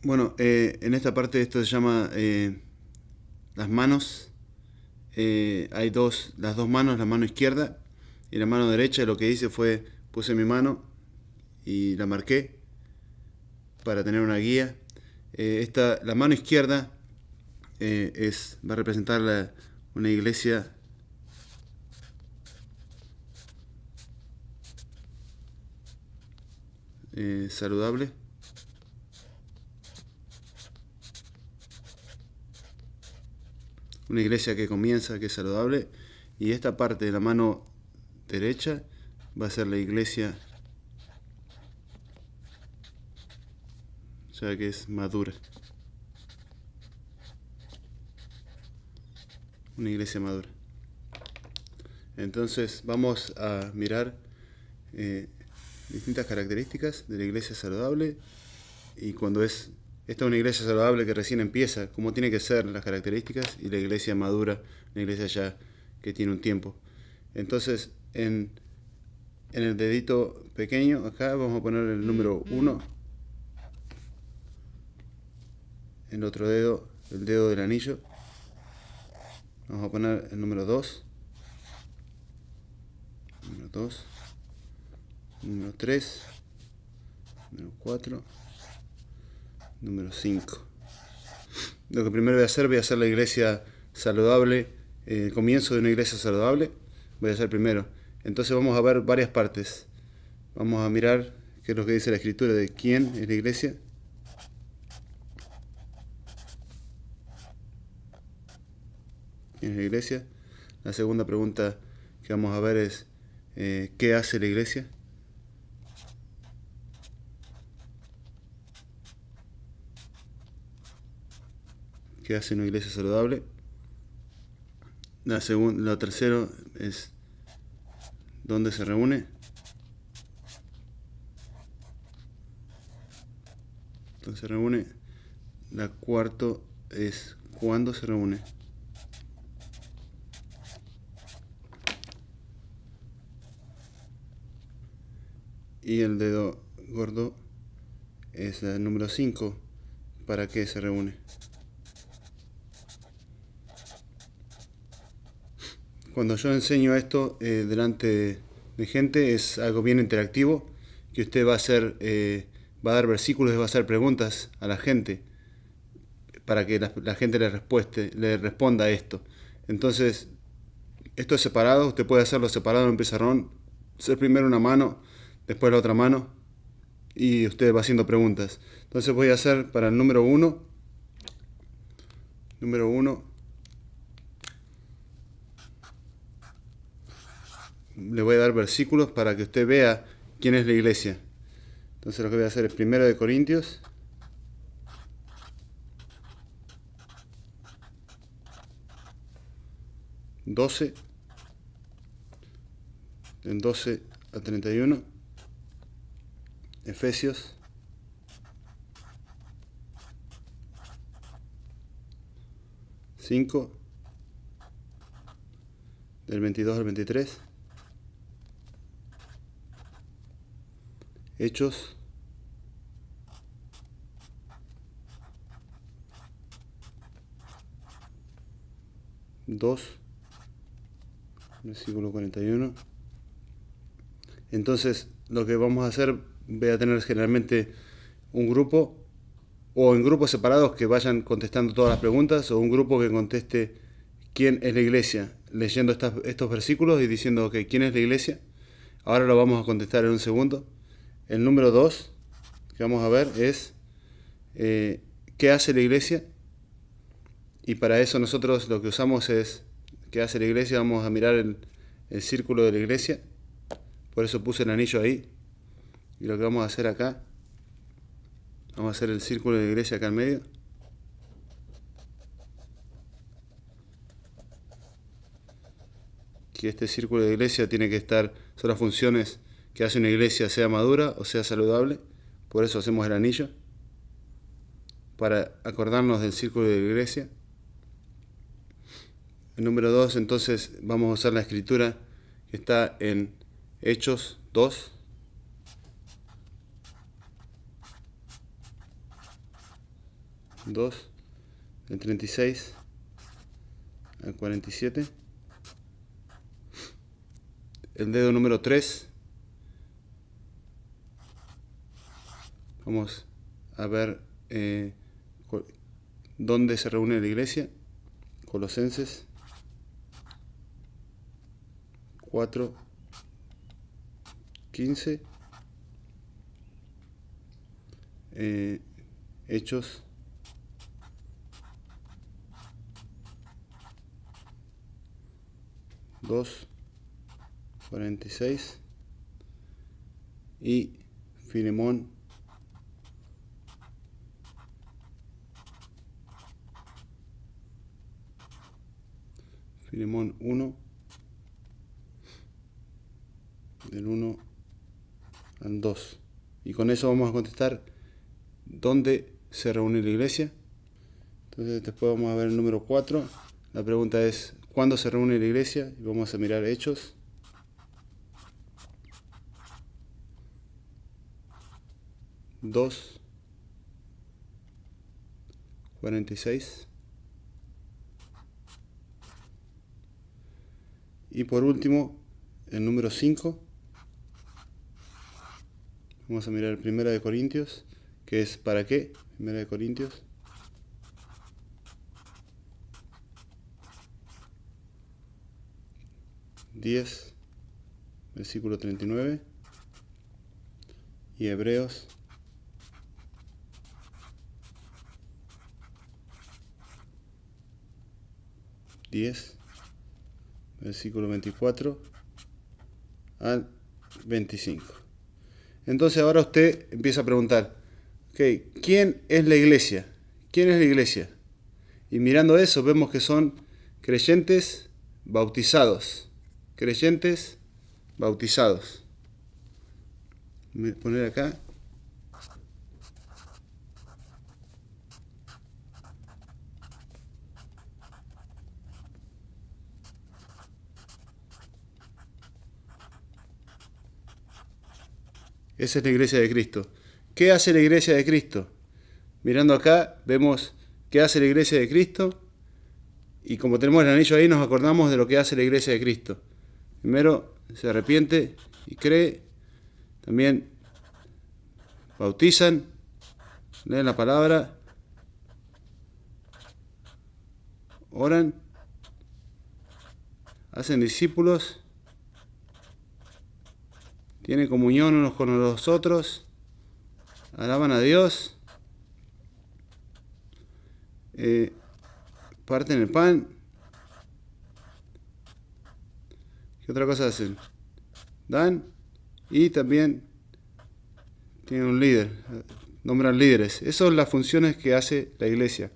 Bueno, en esta parte esto se llama las manos. Hay las dos manos, la mano izquierda y la mano derecha. Lo que hice fue puse mi mano y la marqué para tener una guía. La mano izquierda va a representar una iglesia saludable. Una iglesia que comienza, que es saludable. Y esta parte de la mano derecha va a ser la iglesia ya que es madura. Una iglesia madura. Entonces vamos a mirar distintas características de la iglesia saludable. Y cuando esta es una iglesia saludable que recién empieza, cómo tiene que ser las características, y la iglesia madura, una iglesia ya que tiene un tiempo. Entonces en el dedito pequeño acá vamos a poner el número 1, el otro dedo, el dedo del anillo, vamos a poner el número 2, número 3, número 4, número 5. Lo que primero voy a hacer la iglesia saludable, el comienzo de una iglesia saludable, voy a hacer primero. Entonces vamos a ver varias partes. Vamos a mirar qué es lo que dice la escritura de quién es la iglesia. ¿Quién es la iglesia? La segunda pregunta que vamos a ver es ¿qué hace la iglesia? ¿Qué hace una iglesia saludable? Lo tercero es ¿dónde se reúne? ¿Dónde se reúne? La cuarto es ¿cuándo se reúne? Y el dedo gordo es el número 5. ¿Para qué se reúne? Cuando yo enseño esto delante de gente es algo bien interactivo, que usted va a dar versículos y va a hacer preguntas a la gente para que la gente le responda a esto. Entonces, esto es separado, usted puede hacerlo separado en un pizarrón, hacer primero una mano, después la otra mano, y usted va haciendo preguntas. Entonces voy a hacer para el número 1, le voy a dar versículos para que usted vea quién es la iglesia. Entonces lo que voy a hacer es 1 de Corintios 12, del 12 al 31, Efesios 5, del 22 al 23, Hechos 2, versículo 41. Entonces lo que vamos a hacer, voy a tener generalmente un grupo o en grupos separados que vayan contestando todas las preguntas, o un grupo que conteste quién es la iglesia, leyendo estos versículos y diciendo ok, ¿quién es la iglesia? Ahora lo vamos a contestar en un segundo. El número 2 que vamos a ver es ¿qué hace la iglesia? Y para eso nosotros lo que usamos es ¿qué hace la iglesia? Vamos a mirar el círculo de la iglesia. Por eso puse el anillo ahí. Y lo que vamos a hacer acá, vamos a hacer el círculo de la iglesia acá en medio. Que este círculo de la iglesia tiene que estar, son las funciones que hace una iglesia, sea madura o sea saludable. Por eso hacemos el anillo, para acordarnos del círculo de la iglesia. El número 2, entonces vamos a usar la escritura que está en Hechos 2, 2, del 36 al 47. El dedo número 3. Vamos a ver dónde se reúne la iglesia. Colosenses 4, 15. Hechos 2, 46 y Filemón 1, del 1 al 2. Y con eso vamos a contestar dónde se reúne la iglesia. Entonces después vamos a ver el número 4. La pregunta es ¿cuándo se reúne la iglesia? Y vamos a mirar Hechos 2, 46. Y por último, el número 5. Vamos a mirar 1 de Corintios, que es ¿para qué? 1 de Corintios 10, versículo 39. Y Hebreos 10, versículo 24 al 25. Entonces ahora usted empieza a preguntar, okay, ¿quién es la iglesia? ¿Quién es la iglesia? Y mirando eso vemos que son creyentes bautizados. Creyentes bautizados. Voy a poner acá. Esa es la iglesia de Cristo. ¿Qué hace la iglesia de Cristo? Mirando acá, vemos qué hace la iglesia de Cristo. Y como tenemos el anillo ahí, nos acordamos de lo que hace la iglesia de Cristo. Primero, se arrepiente y cree. También bautizan, leen la palabra, oran, hacen discípulos, tienen comunión unos con los otros, alaban a Dios, parten el pan. ¿Qué otra cosa hacen? Dan y también tienen un líder, nombran líderes. Esas son las funciones que hace la iglesia.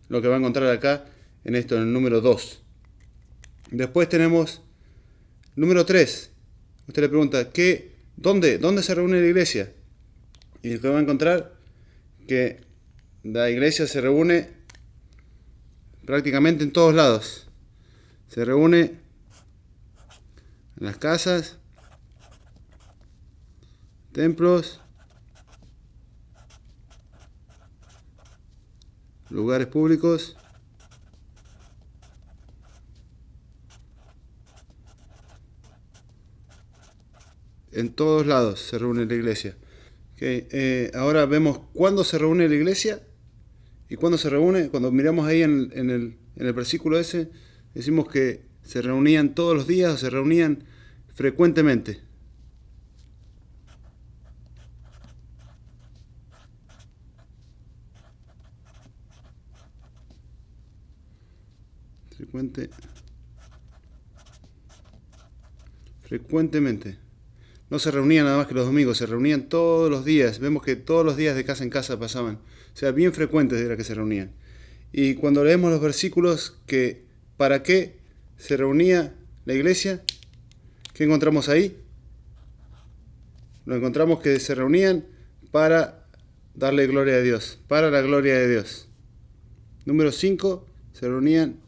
Lo que va a encontrar acá en esto, en el número 2. Después tenemos número 3. Usted le pregunta, ¿dónde se reúne la iglesia? Y lo que va a encontrar que la iglesia se reúne prácticamente en todos lados. Se reúne en las casas, templos, lugares públicos, en todos lados se reúne la iglesia. Ahora vemos cuándo se reúne la iglesia y cuándo se reúne. Cuando miramos ahí en el versículo ese, decimos que se reunían todos los días o se reunían frecuentemente. Frecuentemente. No se reunían nada más que los domingos, se reunían todos los días. Vemos que todos los días de casa en casa pasaban. O sea, bien frecuentes era que se reunían. Y cuando leemos los versículos que ¿para qué se reunía la iglesia? ¿Qué encontramos ahí? Lo encontramos que se reunían para darle gloria a Dios, para la gloria de Dios. Número 5, se reunían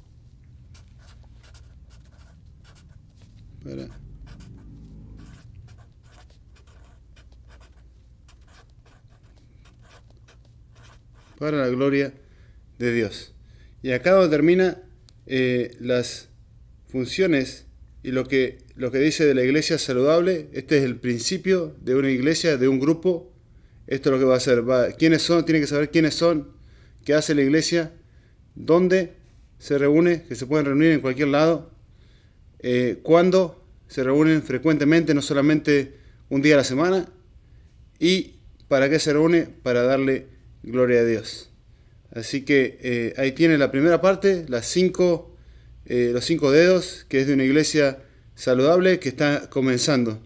para la gloria de Dios. Y acá donde termina las funciones y lo que dice de la iglesia saludable. Este es el principio de una iglesia, de un grupo. Esto es lo que va a hacer. ¿Quiénes son? Tienen que saber quiénes son, qué hace la iglesia, dónde se reúne, que se pueden reunir en cualquier lado, cuándo se reúnen frecuentemente, no solamente un día a la semana, y para qué se reúne, para darle gloria a Dios. Así que ahí tiene la primera parte, los 5 dedos, que es de una iglesia saludable que está comenzando.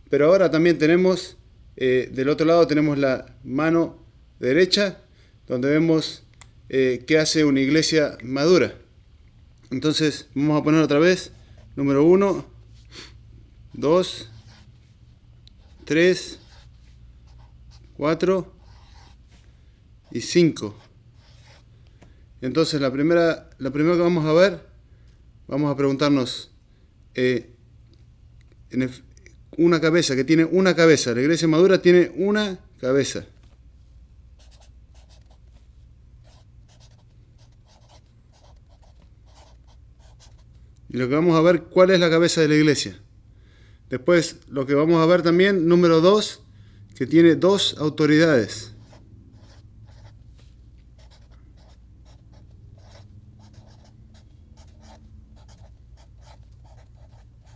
Pero ahora también tenemos, del otro lado tenemos la mano derecha, donde vemos qué hace una iglesia madura. Entonces vamos a poner otra vez, número 1, 2, 3, 4 y 5. Entonces la primera que vamos a ver, vamos a preguntarnos, una cabeza, que tiene una cabeza. La iglesia madura tiene una cabeza. Y lo que vamos a ver, ¿cuál es la cabeza de la iglesia? Después, lo que vamos a ver también, número 2, que tiene 2 autoridades.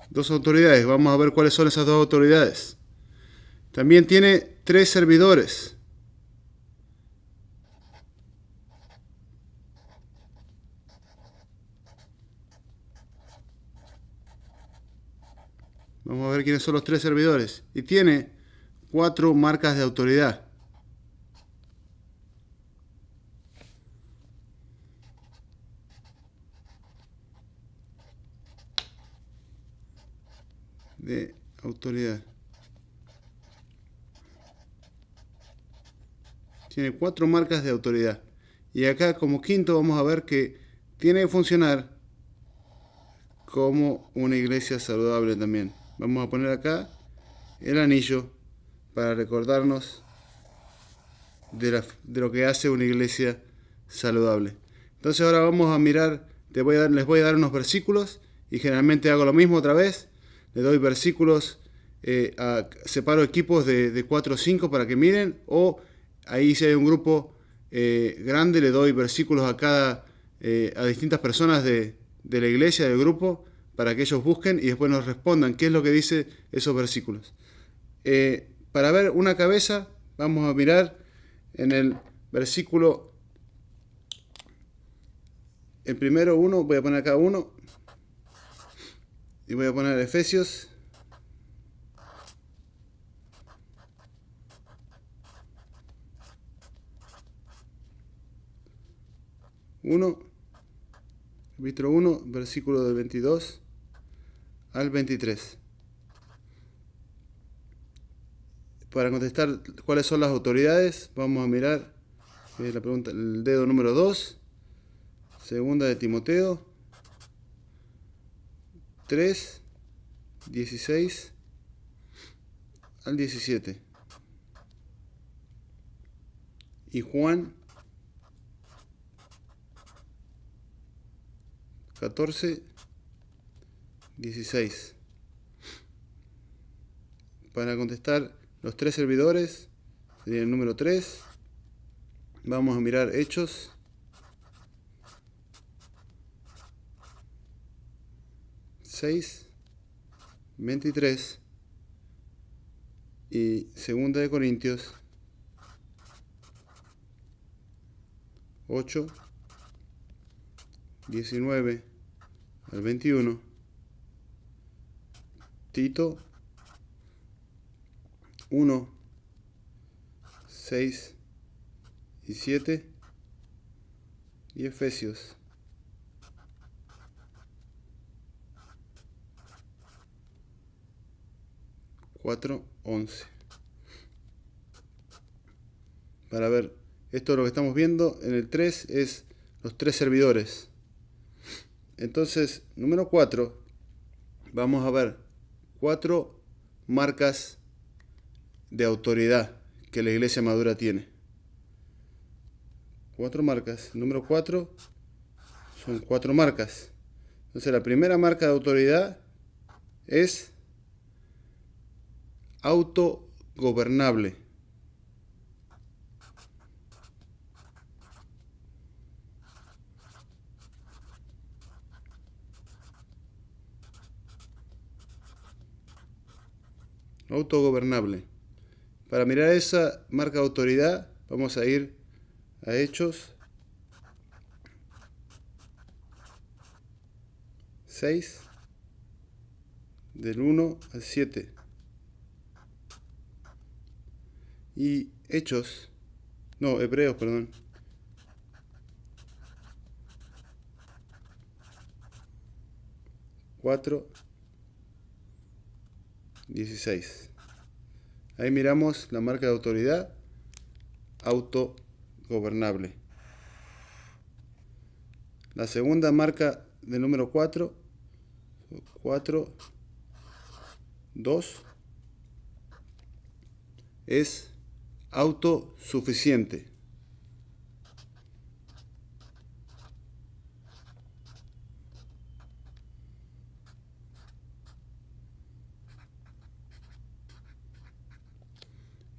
Dos autoridades, vamos a ver cuáles son esas 2 autoridades. También tiene 3 servidores. Vamos a ver quiénes son los 3 servidores. Y tiene 4 marcas de autoridad. De autoridad. Tiene 4 marcas de autoridad. Y acá como quinto vamos a ver que tiene que funcionar como una iglesia saludable también. Vamos a poner acá el anillo para recordarnos de lo que hace una iglesia saludable. Entonces ahora vamos a mirar, les voy a dar unos versículos y generalmente hago lo mismo otra vez. Le doy versículos, separo equipos de 4 o 5 para que miren, o ahí si hay un grupo grande le doy versículos a distintas personas de la iglesia, del grupo, para que ellos busquen y después nos respondan qué es lo que dice esos versículos. Para ver una cabeza, vamos a mirar en el versículo, el primero 1, voy a poner acá 1, y voy a poner Efesios 1, capítulo 1, versículo del 22 al 23. Para contestar cuáles son las autoridades, vamos a mirar la pregunta, el dedo número 2, segunda de Timoteo 3, 16 al 17. Y Juan 14, 16. Para contestar los 3 servidores, sería el número 3. Vamos a mirar Hechos 6, 23 y segunda de Corintios 8, 19 al 21, Tito 1, 6 y 7 y Efesios 4, 11. Para ver, esto es lo que estamos viendo en el 3, es los 3 servidores. Entonces, número 4, vamos a ver 4 marcas de autoridad que la iglesia madura tiene. 4 marcas. El número 4 son 4 marcas. Entonces la primera marca de autoridad es autogobernable. Autogobernable. Para mirar esa marca de autoridad, vamos a ir a Hechos 6, del 1 al 7. Y Hebreos, perdón. Cuatro 16. Ahí miramos la marca de autoridad autogobernable. La segunda marca del número 4, 2, es autosuficiente.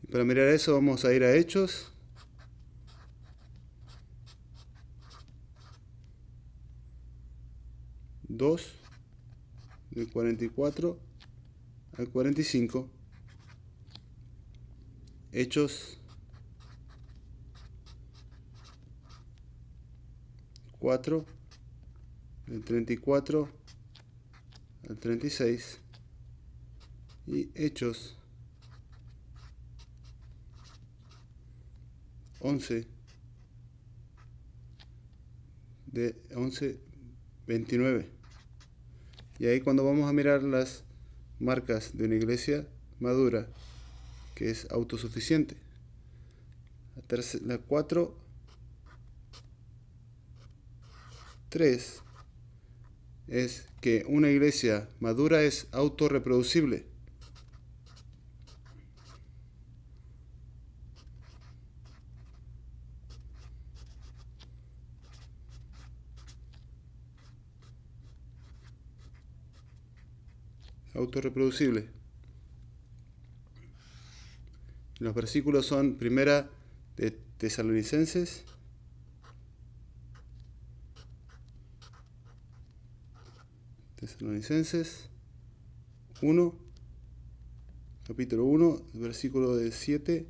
Y para mirar eso vamos a ir a Hechos 2, del 44 al 45. Hechos 4, del 34 al 36. Y Hechos 11, de 29. Y ahí cuando vamos a mirar las marcas de una iglesia madura, que es autosuficiente. La 3 es que una iglesia madura es autorreproducible. Autorreproducible. Los versículos son primera de Tesalonicenses, Tesalonicenses 1, capítulo 1, versículo del 7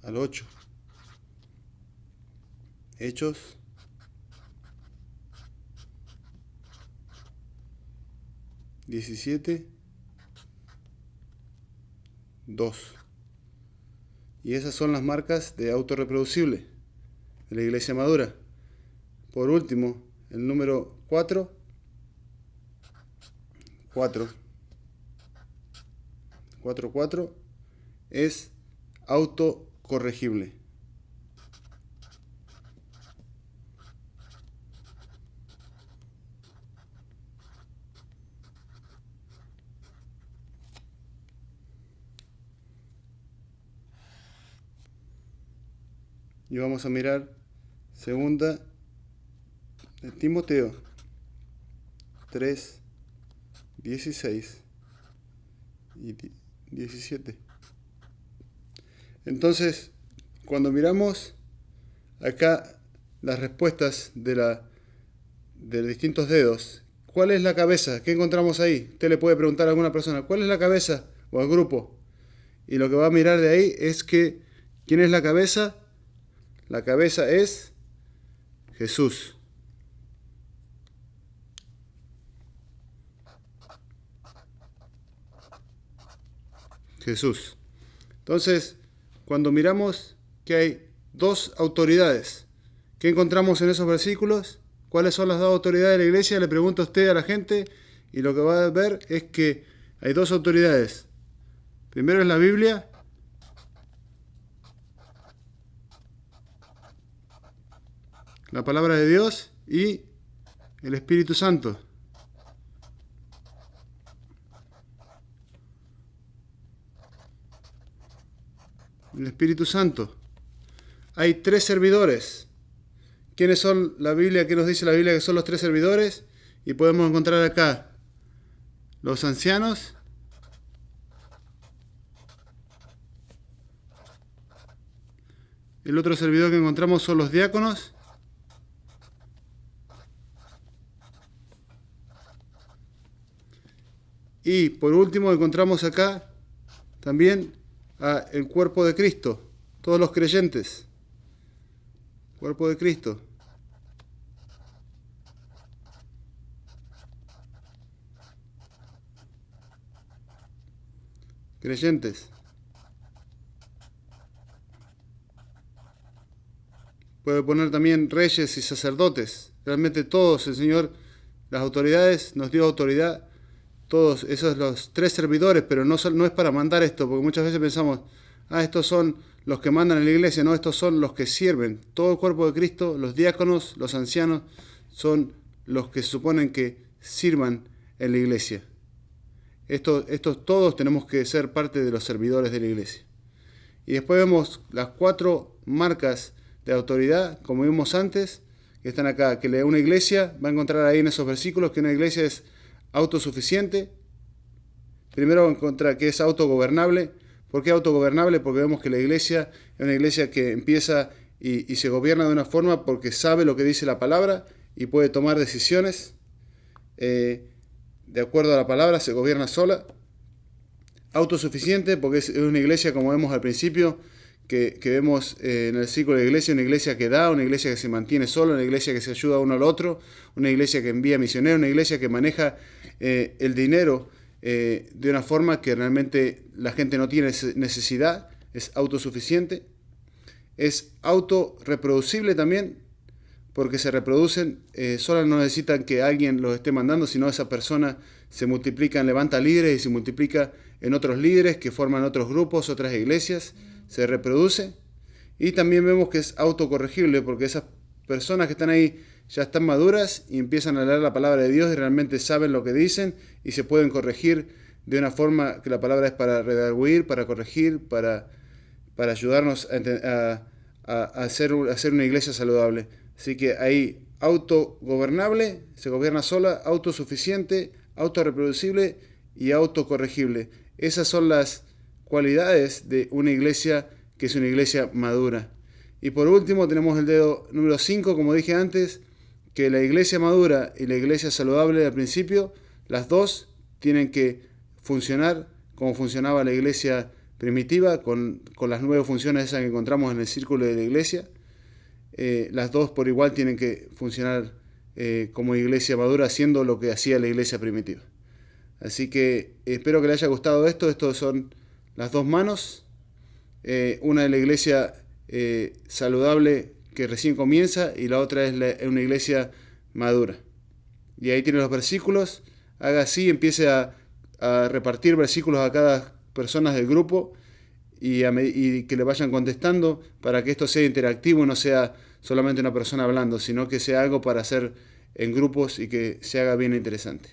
al 8. Hechos 17, 2. Y esas son las marcas de autorreproducible de la iglesia madura. Por último, el número 4 es autocorregible. Y vamos a mirar segunda de Timoteo 3, 16 y 17. Entonces, cuando miramos acá las respuestas de distintos dedos, ¿cuál es la cabeza? ¿Qué encontramos ahí? Usted le puede preguntar a alguna persona, ¿cuál es la cabeza? O al grupo. Y lo que va a mirar de ahí es que, ¿quién es la cabeza? La cabeza es Jesús. Jesús. Entonces, cuando miramos que hay dos autoridades, ¿qué encontramos en esos versículos? ¿Cuáles son las dos autoridades de la iglesia? Le pregunto a usted, a la gente, y lo que va a ver es que hay dos autoridades. Primero es la Biblia, la palabra de Dios, y el Espíritu Santo. El Espíritu Santo. hay 3 servidores. ¿Quiénes son la Biblia? ¿Qué nos dice la Biblia que son los 3 servidores? Y podemos encontrar acá los ancianos, el otro servidor que encontramos son los diáconos, y por último encontramos acá también el cuerpo de Cristo, todos los creyentes, cuerpo de Cristo. Creyentes. Puede poner también reyes y sacerdotes. Realmente todos, el Señor, las autoridades, nos dio autoridad. Todos esos los 3 servidores, pero no es para mandar esto, porque muchas veces pensamos, estos son los que mandan en la iglesia. No, estos son los que sirven. Todo el cuerpo de Cristo, los diáconos, los ancianos, son los que se suponen que sirvan en la iglesia. Estos todos tenemos que ser parte de los servidores de la iglesia. Y después vemos las 4 marcas de autoridad, como vimos antes, que están acá, que una iglesia, va a encontrar ahí en esos versículos, que una iglesia es autosuficiente. Primero va a encontrar que es autogobernable. ¿Por qué autogobernable? Porque vemos que la iglesia es una iglesia que empieza y se gobierna de una forma porque sabe lo que dice la palabra y puede tomar decisiones de acuerdo a la palabra, se gobierna sola. Autosuficiente, porque es una iglesia, como vemos al principio, que vemos en el ciclo de la iglesia, una iglesia que da, una iglesia que se mantiene sola, una iglesia que se ayuda uno al otro, una iglesia que envía misioneros, una iglesia que maneja el dinero de una forma que realmente la gente no tiene necesidad, es autosuficiente. Es autorreproducible también, porque se reproducen, solo no necesitan que alguien los esté mandando, sino esa persona se multiplica, levanta líderes y se multiplica en otros líderes que forman otros grupos, otras iglesias, se reproduce. Y también vemos que es autocorregible, porque esas personas que están ahí ya están maduras y empiezan a leer la palabra de Dios y realmente saben lo que dicen y se pueden corregir de una forma que la palabra es para redarguir, para corregir, para ayudarnos a hacer una iglesia saludable. Así que ahí autogobernable, se gobierna sola, autosuficiente, autorreproducible y autocorregible. Esas son las cualidades de una iglesia que es una iglesia madura. Y por último tenemos el dedo número 5, como dije antes, que la iglesia madura y la iglesia saludable al principio, las dos tienen que funcionar como funcionaba la iglesia primitiva, con las 9 funciones esas que encontramos en el círculo de la iglesia. Las dos por igual tienen que funcionar como iglesia madura, haciendo lo que hacía la iglesia primitiva. Así que espero que les haya gustado esto. Estos son las 2 manos. Una de la iglesia saludable que recién comienza y la otra es una iglesia madura. Y ahí tienen los versículos. Haga así, empiece a repartir versículos a cada persona del grupo y que le vayan contestando para que esto sea interactivo, no sea solamente una persona hablando, sino que sea algo para hacer en grupos y que se haga bien interesante.